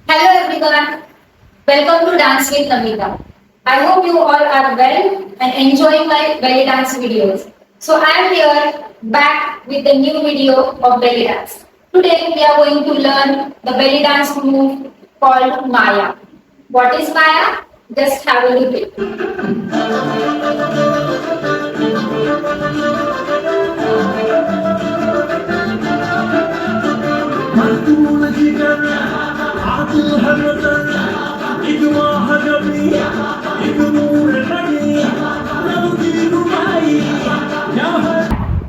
Hello everyone, welcome to Dance with Namita. I hope you all are well and enjoying my belly dance videos. So I am here back with a new video of belly dance. Today we are going to learn the belly dance move called Maya. What is Maya? Just have a look at it.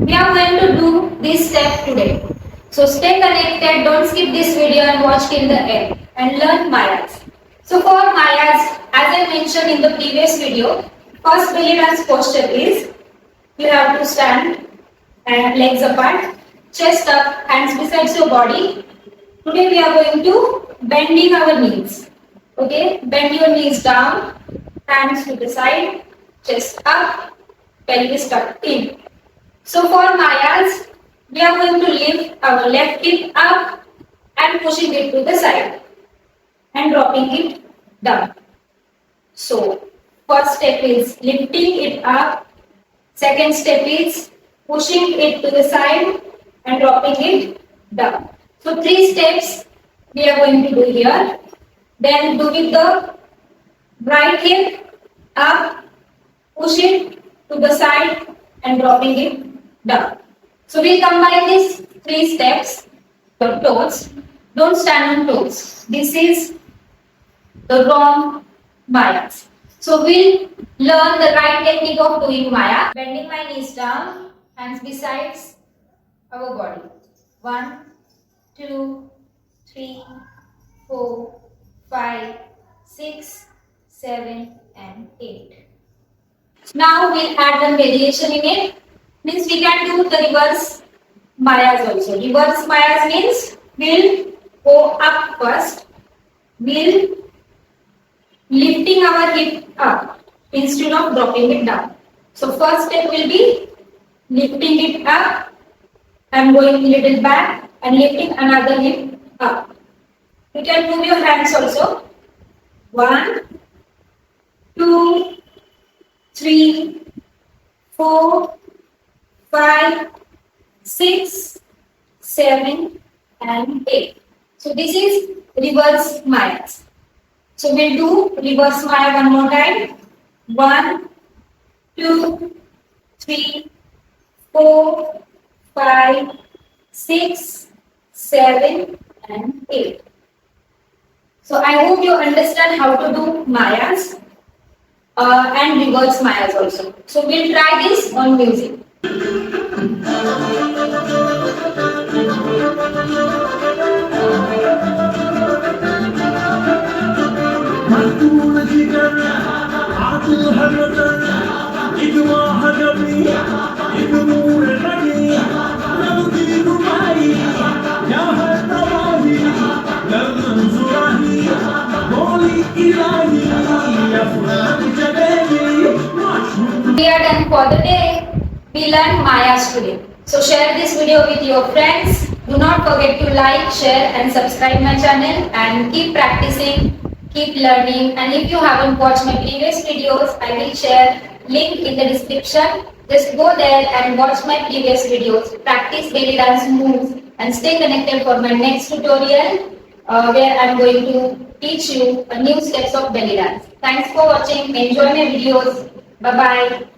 We are going to do this step today. So stay connected, don't skip this video and watch till the end and learn Mayas. So for Mayas, as I mentioned in the previous video, first belly dance posture is you have to stand and legs apart, chest up, hands beside your body. Today we are going to bending our knees. Okay, bend your knees down, hands to the side, chest up, pelvis tucked in. So for Mayas, we are going to lift our left hip up and pushing it to the side and dropping it down. So first step is lifting it up. Second step is pushing it to the side and dropping it down. So three steps we are going to do here. Then do with the right hip up, push it to the side and dropping it down. So we'll combine these three steps. Your toes. Don't stand on toes. This is the wrong Mayas. So we'll learn the right technique of doing Maya. Bending my knees down, hands besides our body. 1, 2, 3, 4, 5, 6, 7 and 8. Now we'll add one variation in it. Means we can do the reverse Mayas also. Reverse Mayas means we'll go up first. We'll lifting our hip up instead of dropping it down. So first step will be lifting it up and going a little back and lifting another hip up. You can move your hands also. 1, 2, 3, 4, 5, 6, 7 and 8. So this is reverse Mayas. So we'll do reverse Maya one more time. 1, 2, 3, 4, 5, 6, 7 and 8. So I hope you understand how to do Mayas and reverse Mayas also. So we'll try this on music. We are done for the day. We learned Mayas today. So share this video with your friends. Do not forget to like, share and subscribe my channel and keep practicing, keep learning. And if you haven't watched my previous videos, I will share link in the description. Just go there and watch my previous videos. Practice belly dance moves and stay connected for my next tutorial where I am going to teach you a new steps of belly dance. Thanks for watching. Enjoy my videos. Bye bye.